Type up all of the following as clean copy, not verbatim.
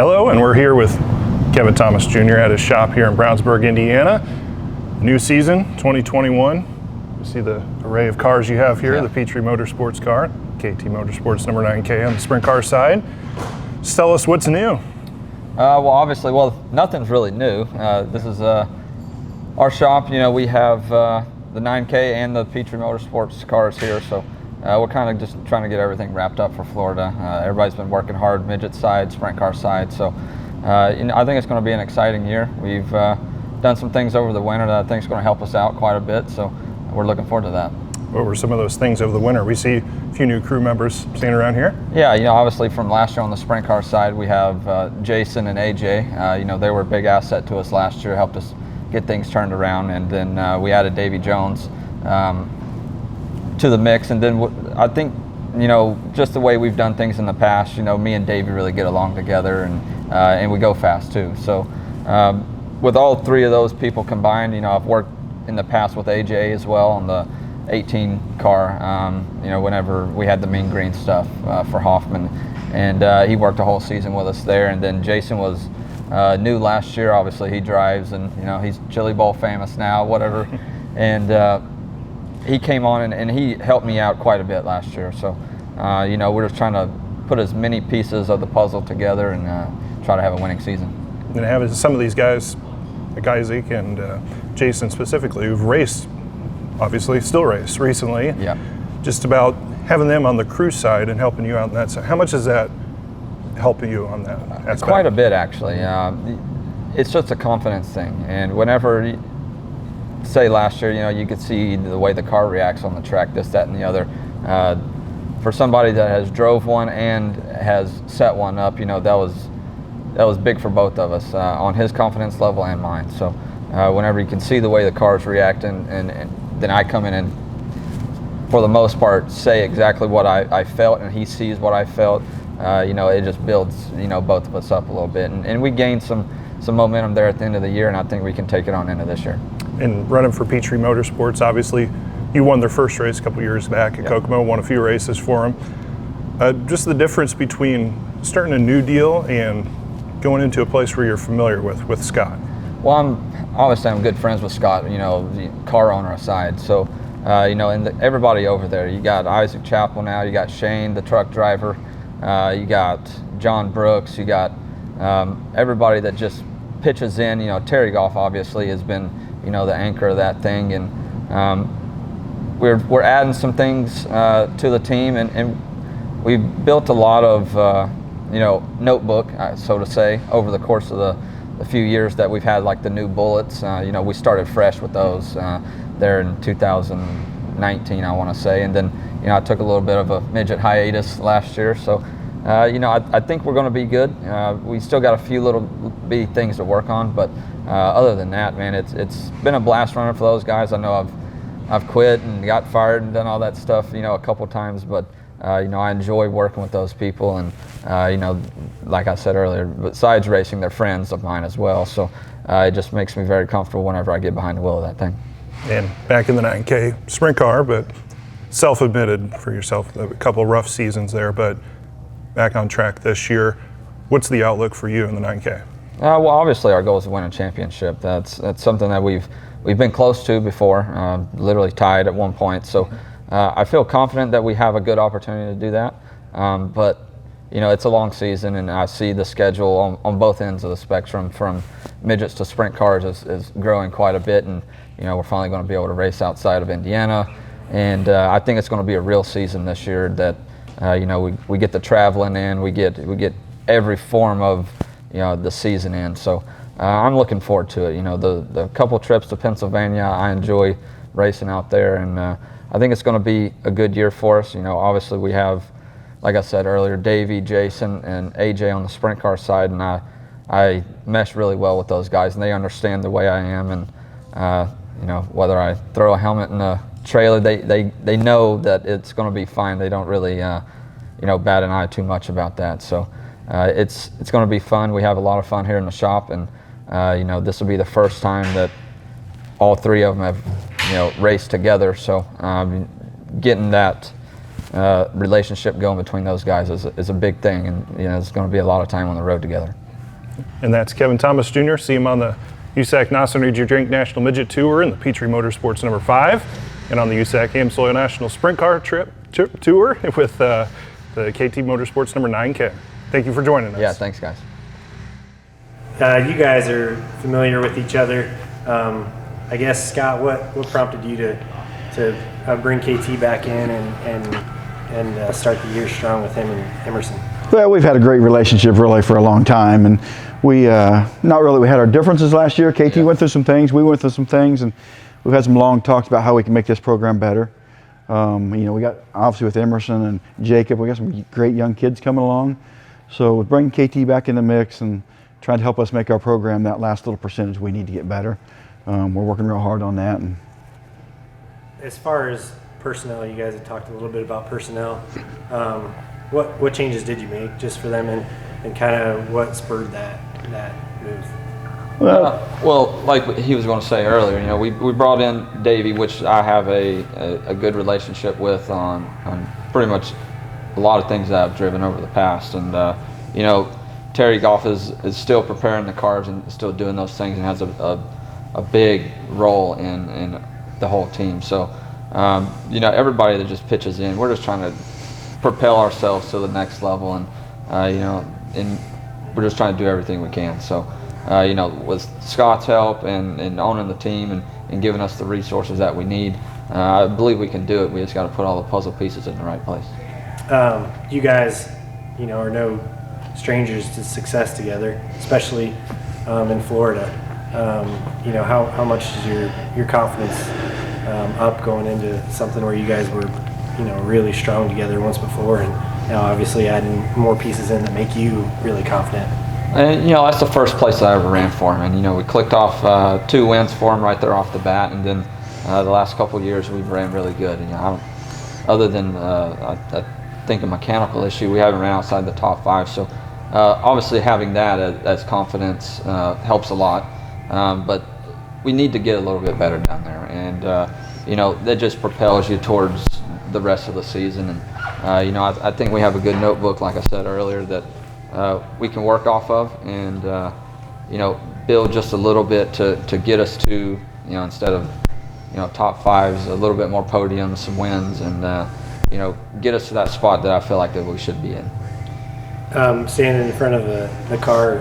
Hello, and we're here with Kevin Thomas Jr. at his shop here in Brownsburg, Indiana. New season, 2021. You see the array of cars you have here, the Petry Motorsports car, KT Motorsports number 9K on the sprint car side. Just tell us what's new. Well, nothing's really new. This is our shop. You know, we have the 9K and the Petry Motorsports cars here, so we're kind of just trying to get everything wrapped up for Florida. Everybody's been working hard, midget side, sprint car side, so I think it's going to be an exciting year. We've done some things over the winter that I think is going to help us out quite a bit, so we're looking forward to that. What were some of those things over the winter? We see a few new crew members staying around here. Yeah, you know, obviously from last year on the sprint car side, we have Jason and AJ. You know, they were a big asset to us last year, helped us get things turned around, and then we added Davey Jones to the mix. And then I think, you know, just the way we've done things in the past, you know, me and Davey really get along together, and we go fast too. So with all three of those people combined, you know, I've worked in the past with AJ as well on the 18 car, you know, whenever we had the mean green stuff for Hoffman, and he worked a whole season with us there. And then Jason was new last year. Obviously he drives, and you know, he's Chili Bowl famous now, whatever. And he came on and he helped me out quite a bit last year. So you know, we're just trying to put as many pieces of the puzzle together and try to have a winning season. And having some of these guys, like Isaac and Jason specifically, who've raced, obviously still race recently. Yeah. Just about having them on the crew side and helping you out on that side. How much is that helping you on that aspect? Quite a bit, actually. It's just a confidence thing. And whenever, say last year, you know, you could see the way the car reacts on the track, this, that, and the other. For somebody that has drove one and has set one up, you know, that was big for both of us on his confidence level and mine. So whenever you can see the way the cars react, and then I come in and, for the most part, say exactly what I felt, and he sees what I felt, you know, it just builds, you know, both of us up a little bit. And we gained some momentum there at the end of the year, and I think we can take it on into this year. And running for Petry Motorsports, obviously, you won their first race a couple years back at Kokomo, won a few races for them. Just the difference between starting a new deal and going into a place where you're familiar with Scott. Well, I'm good friends with Scott, you know, the car owner aside. So, you know, and everybody over there, you got Isaac Chappell now, you got Shane, the truck driver, you got John Brooks, you got everybody that just pitches in. You know, Terry Goff obviously has been, you know, the anchor of that thing, and we're adding some things to the team, and we've built a lot of, you know, notebook, so to say, over the course of the few years that we've had, like the new bullets. You know, we started fresh with those there in 2019, I want to say, and then, you know, I took a little bit of a midget hiatus last year. So, you know, I think we're going to be good. We still got a few little bitty things to work on, but other than that, man, it's been a blast running for those guys. I know I've quit and got fired and done all that stuff, you know, a couple times, but you know, I enjoy working with those people, and you know, like I said earlier, besides racing, they're friends of mine as well. So it just makes me very comfortable whenever I get behind the wheel of that thing. And back in the 9K sprint car, but self-admitted for yourself, a couple of rough seasons there, but back on track this year. What's the outlook for you in the 9K? Well, obviously our goal is to win a championship. That's something that we've been close to before, literally tied at one point. So I feel confident that we have a good opportunity to do that. But you know, it's a long season, and I see the schedule on both ends of the spectrum, from midgets to sprint cars, is growing quite a bit. And you know, we're finally going to be able to race outside of Indiana, and I think it's going to be a real season this year. That you know, we get the traveling in, we get every form of, you know, the season in. So I'm looking forward to it. You know, the couple trips to Pennsylvania, I enjoy racing out there, and I think it's going to be a good year for us. You know, obviously we have, like I said earlier, Davey, Jason, and AJ on the sprint car side, and I mesh really well with those guys, and they understand the way I am. And you know, whether I throw a helmet in a trailer, they know that it's going to be fine. They don't really you know, bat an eye too much about that. So it's going to be fun. We have a lot of fun here in the shop, and you know, this will be the first time that all three of them have, you know, raced together. So getting that relationship going between those guys is a big thing, and you know, it's going to be a lot of time on the road together. And that's Kevin Thomas Jr. See him on the USAC Nossen Energy Drink National Midget Tour and the Petry Motorsports number 5, and on the USAC AMSOIL National Sprint Car Tour with the KT Motorsports number 9 Ken. Thank you for joining us. Yeah, thanks, guys. You guys are familiar with each other. I guess, Scott, what prompted you to bring KT back in and start the year strong with him and Emerson? Well, we've had a great relationship really for a long time, and we not really. We had our differences last year. KT went through some things, we went through some things, and we've had some long talks about how we can make this program better. We got obviously with Emerson and Jacob, we got some great young kids coming along. So with bringing KT back in the mix and trying to help us make our program that last little percentage we need to get better. We're working real hard on that. And as far as personnel, you guys have talked a little bit about personnel. What changes did you make just for them, and kind of what spurred that move? Well, like he was going to say earlier, we brought in Davey, which I have a good relationship with on pretty much a lot of things that I've driven over the past, and Terry Goff is still preparing the cars and still doing those things and has a big role in the whole team. So everybody that just pitches in, we're just trying to propel ourselves to the next level, and and we're just trying to do everything we can. So with Scott's help and owning the team and giving us the resources that we need, I believe we can do it. We just got to put all the puzzle pieces in the right place. You guys, are no strangers to success together, especially in Florida. How much is your confidence up going into something where you guys were, really strong together once before, and now obviously adding more pieces in that make you really confident? And that's the first place I ever ran for him, and we clicked off 2 wins for him right there off the bat, and then the last couple of years we've ran really good. And other than I think a mechanical issue, we haven't ran outside the top 5. So obviously having that as confidence helps a lot, but we need to get a little bit better down there, and that just propels you towards the rest of the season. And I think we have a good notebook, like I said earlier, that we can work off of, and build just a little bit to get us to instead of top 5s, a little bit more podiums, some wins, and get us to that spot that I feel like that we should be in. Standing in front of the car,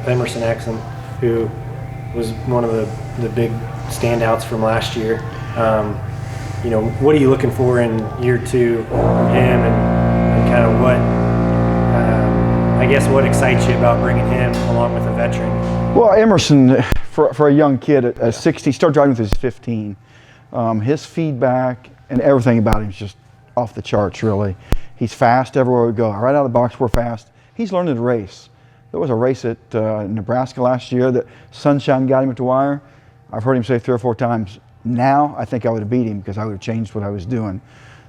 Emerson Axum, who was one of the big standouts from last year. What are you looking for in year 2 from him, and kind of what excites you about bringing him along with a veteran? well, Emerson, for a young kid at 60, he started driving with his 15. His feedback and everything about him is just off the charts, really. He's fast everywhere we go. Right out of the box, we're fast. He's learning to race. There was a race at Nebraska last year that Sunshine got him at the wire. I've heard him say 3 or 4 times, now I think I would have beat him because I would have changed what I was doing.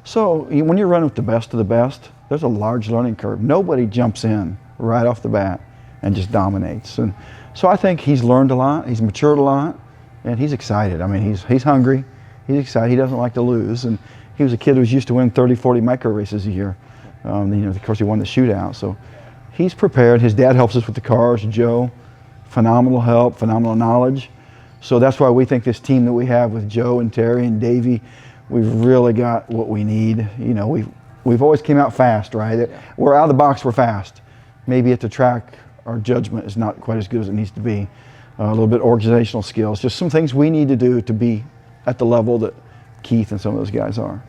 So when you're running with the best of the best, there's a large learning curve. Nobody jumps in right off the bat and just dominates. And so I think he's learned a lot, he's matured a lot, and he's excited. I mean, he's hungry, he's excited, he doesn't like to lose. And he was a kid who was used to win 30, 40 micro races a year. Of course, he won the shootout. So he's prepared. His dad helps us with the cars, Joe. Phenomenal help, phenomenal knowledge. So that's why we think this team that we have with Joe and Terry and Davey, we've really got what we need. We've always came out fast, right? Yeah. We're out of the box, we're fast. Maybe at the track, our judgment is not quite as good as it needs to be. A little bit organizational skills, just some things we need to do to be at the level that Keith and some of those guys are.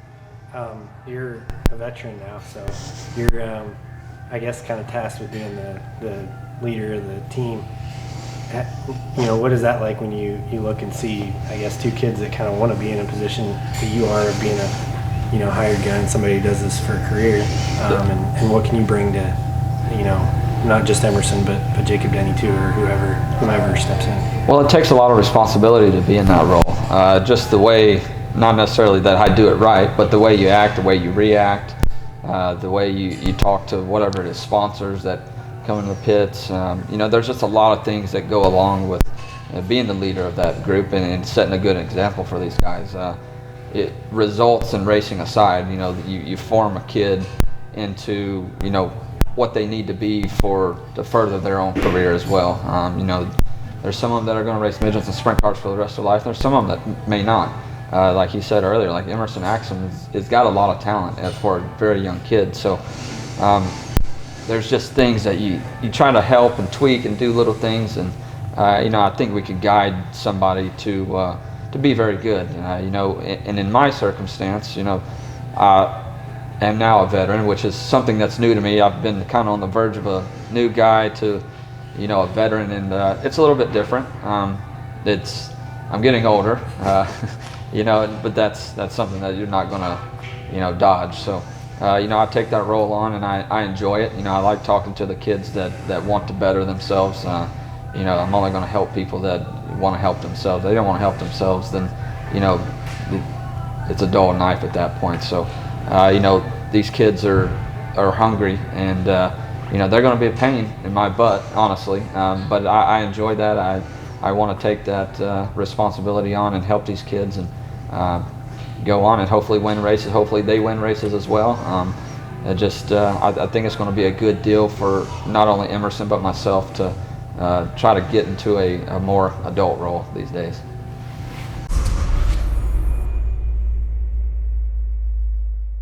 You're a veteran now, so you're, I guess, kind of tasked with being the leader of the team. What is that like when you look and see, I guess, 2 kids that kind of want to be in a position that you are of being a hired gun, somebody who does this for a career, and what can you bring to, not just Emerson, but Jacob Denny too, or whomever steps in? Well, it takes a lot of responsibility to be in that role. Just the way, not necessarily that I do it right, but the way you act, the way you react, the way you talk to whatever it is, sponsors that come in the pits. There's just a lot of things that go along with being the leader of that group and setting a good example for these guys. It results in racing aside. You form a kid into what they need to be to further their own career as well. You know, there's some of them that are going to race midgets and sprint cars for the rest of their life. There's some of them that may not. Like he said earlier, like Emerson Axum has got a lot of talent for a very young kid. So there's just things that you try to help and tweak and do little things, and you know, I think we could guide somebody to be very good. You know, and in my circumstance, you know, I am now a veteran, which is something that's new to me. I've been kind of on the verge of a new guy to, you know, a veteran, and it's a little bit different. I'm getting older, you know, but that's something that you're not gonna, you know, dodge. So, you know, I take that role on, and I enjoy it. You know, I like talking to the kids that want to better themselves. You know, I'm only going to help people that want to help themselves. If they don't want to help themselves, then, you know, it's a dull knife at that point. So, you know, these kids are hungry, and you know, they're going to be a pain in my butt, honestly. But I enjoy that. I want to take that responsibility on and help these kids, and go on and hopefully win races. Hopefully they win races as well. I think it's going to be a good deal for not only Emerson but myself to try to get into a more adult role these days.